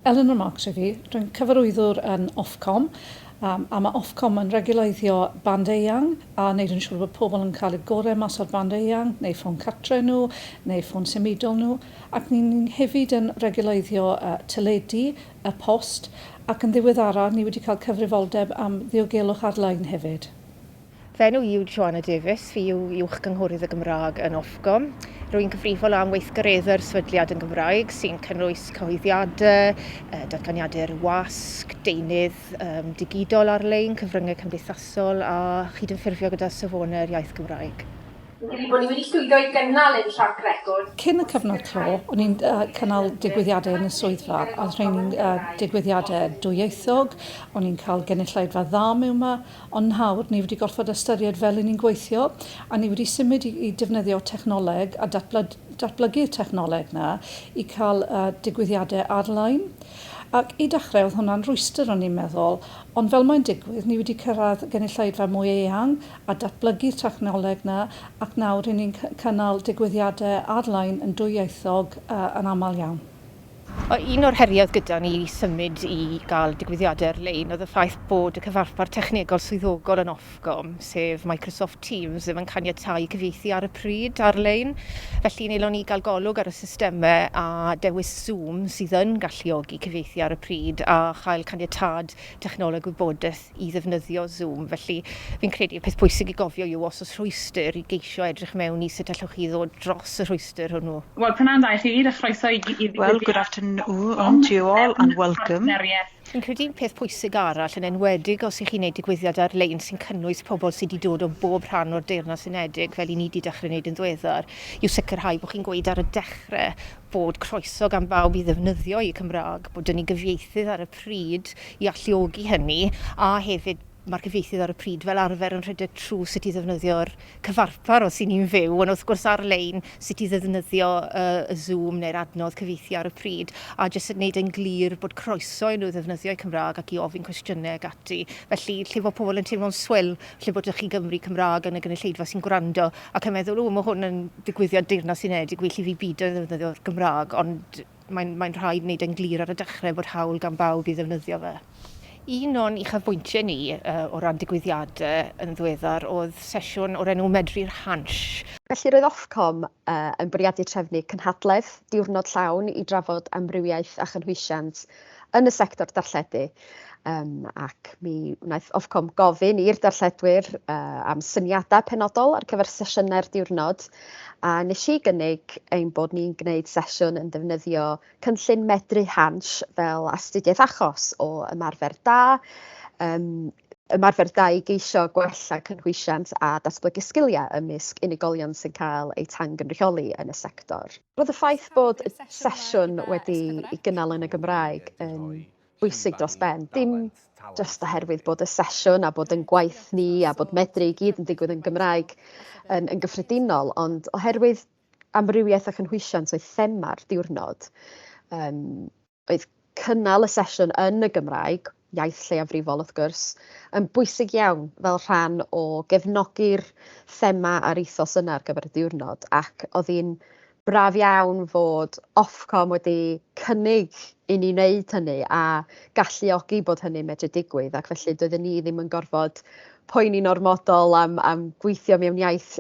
Eleanor Marks fi, rwy'n cyfarwyddwr yn Ofcom, a mae Ofcom yn reguleiddio band eang a wneud yn siŵr bod pobl yn cael y gorau mas o'r band eang, neu ffôn cartre nhw, neu ffôn symudol nhw, ac ni'n hefyd yn reguleiddio teledu, y post, ac yn ddiweddara ni wedi cael cyfrifoldeb am ddiogelwch ar-lein hefyd. Fe enw yw Joanna Davies, fi yw uwch gynghorydd y Gymraeg yn Ofcom. Rwy'n gyfrifol am weithgaredda'r sefydliad yn Gymraeg sy'n cynnwys cyhoeddiadau, datganiadau'r wasg, deunydd digidol ar-lein, cyfryngau cymdeithasol a chydymffurfio gyda safonau'r iaith Gymraeg. Wedi bod ni wedi llwyddo i gynnal ein track record. Cyn y cyfnod clo, o'n i'n cynnal digwyddiadau yn y swyddfa, a rhain digwyddiadau dwyieithog, o'n i'n cael gynulleidfa dda mewn yma, ond nawr ni wedi gorfod ystyried fel ni'n gweithio, a ni wedi symud i defnyddio technoleg a datblygu'r technoleg na i cael digwyddiadau ar-lein. Ac i dechrau, oedd hwnna'n rwystyr o'n i'n meddwl, ond fel mae'n digwydd, ni wedi cyrraedd gynulleidfa mwy eang a datblygu'r technoleg na, ac nawr ni'n cynnal digwyddiadau ar-lein yn dwyieithog yn aml iawn. Un o'r heriau gyda ni i symud i gael digwyddiadau ar-lein oedd y ffaith bod y cyfarpar technegol swyddogol yn Ofcom, sef Microsoft Teams, ddim yn caniatáu cyfieithu ar y pryd ar-lein. Felly nilon ni gael golwg ar y systemau a dewis Zoom sydd yn galluogi cyfieithu ar y pryd a chael caniatâd technoleg wybodaeth i ddefnyddio Zoom. Felly fi'n credu y peth pwysig i gofio yw os oes rhwystyr i geisio edrych mewn i sut allwch chi ddod dros y rhwystyr hwnnw. Wel, pryna'n da i chi, a chroeso i... Well, good afternoon to you all and welcome. Fi'n credu'n peth pwysig arall yn enwedig os ych chi'n gwneud digwyddiad ar-lein sy'n cynnwys pobl sydd wedi dod o bob rhan o'r Deyrnas Unedig fel i ni wedi dechrau wneud yn ddiweddar, yw sicrhau bod chi'n gweud ar y dechrau bod croeso gan bawb i ddefnyddio i Cymraeg, bod dyn ni gyfieithydd ar y pryd i alluogi hynny, a hefyd mae'r cyfieithydd ar y pryd fel arfer yn rhedeg trwy sut i ddefnyddio'r cyfarpar os sy'n ni'n fyw, ond wrth gwrs ar-lein sut i ddefnyddio y Zoom neu'r adnodd cyfieithu ar y pryd, a jyst yn gwneud yn glir bod croeso i nhw ddefnyddio'u Cymraeg ac i ofyn cwestiynau ac ati. Felly, lle bod pobl yn teimlo'n swil, lle bod chi Gymru Cymraeg yn y gynulleidfa sy'n gwrando ac yn meddwl, mae hwn yn digwyddiad Deyrnas Unedig, lle fi byd yn ddefnyddio'r Gymraeg, ond mae'n rhaid wneud yn glir ar y dechrau bod hawl gan bawb i ddefnyddio fe. Un o'n uchafbwyntiau ni o ran digwyddiadau yn ddiweddar oedd sesiwn o'r enw Medru'r Hans. Felly roedd Ofcom yn bwriadu trefnu cynhadledd diwrnod llawn i drafod amrywiaeth a chynhwysiant yn y sector darlledu. Ac mi wnaeth Ofcom gofyn i'r darlledwyr am syniadau penodol ar gyfer sesiynau'r diwrnod, a nes i gynnig ein bod ni'n gwneud sesiwn yn defnyddio cynllun Medru Hans fel astudiaeth achos o ymarfer da, i geisio gwella cynhwysiant a datblygu sgiliau ymysg unigolion sy'n cael eu tangynrychioli yn y sector. Roedd y ffaith bod y sesiwn wedi ei gynnal yn y Gymraeg yn bwysig dros ben, dim jyst oherwydd bod y sesiwn a bod yn gwaith ni a bod Medru i gyd yn digwydd yn Gymraeg yn gyffredinol, ond oherwydd amrywiaeth a chynhwysiant oedd thema'r diwrnod, oedd cynnal y sesiwn yn y Gymraeg, iaith lleiafrifol wrth gwrs, yn bwysig iawn fel rhan o gefnogi'r thema a'r ethos yna ar gyfer y diwrnod, ac oedd hi'n braf iawn fod Ofcom wedi cynnig i ni wneud hynny a galluogi bod hynny'n medru digwydd, ac felly doedden ni ddim yn gorfod poeni'n ormodol am gweithio mewn iaith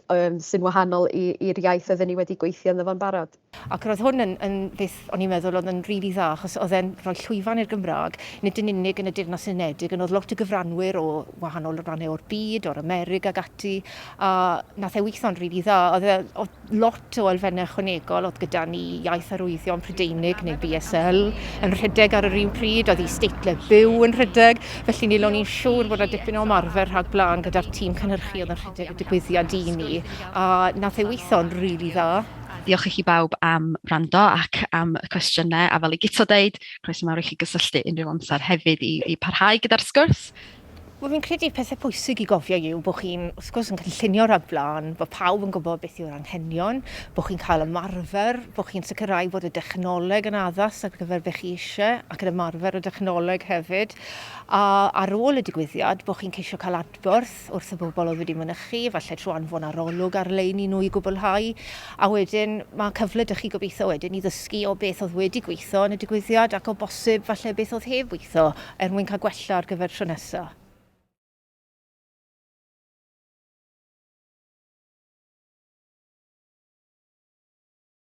sy'n wahanol i'r iaith oedden ni wedi gweithio ynddo fo'n barod. Ac roedd hwn yn beth o'n i'n meddwl oedd yn rili dda, achos oedd e'n rhoi llwyfan i'r Gymraeg, nid yn unig yn y Deyrnas Unedig, ond oedd lot o gyfranwyr o wahanol rannau o'r byd, o'r Amerig ag ati, a nath e weithio'n rili dda. Oedd lot o elfennau ychwanegol, oedd gyda ni iaith arwyddion Prydeinig neu BSL yn rhedeg ar yr un pryd, oedd i steitle byw yn rhedeg, felly nilon ni'n siŵr bod y dipyn o ymarfer rhag blaen gyda'r tîm cynhyrchu oedd yn rhedeg y digwyddiad i ni, a nath e weithio'n rili dda. Diolch i chi bawb am wrando ac am y cwestiynau, a fel i Gito deud, croeso mawr i chi gysylltu unrhyw amser hefyd i parhau gyda'r sgwrs. Wel, fi'n credu pethau pwysig i gofio yw bod chi'n, wrth gwrs, yn cynllunio rhag blaen, bod pawb yn gwybod beth yw'r anghenion, bod chi'n cael ymarfer, bod chi'n sicrhau bod y dechnoleg yn addas ar gyfer beth chi eisiau, ac yn ymarfer y dechnoleg hefyd. A ar ôl y digwyddiad, bod chi'n ceisio cael adborth wrth y bobl oedd wedi mynychu, falle trwy anfon arolwg ar-lein i nhw i gwblhau. A wedyn, mae cyfle dych chi gobeithio wedyn i ddysgu o beth oedd wedi gweithio yn y digwyddiad ac o bosib falle beth oedd heb weithio mwyn cael gwella ar gyfer tro nesaf.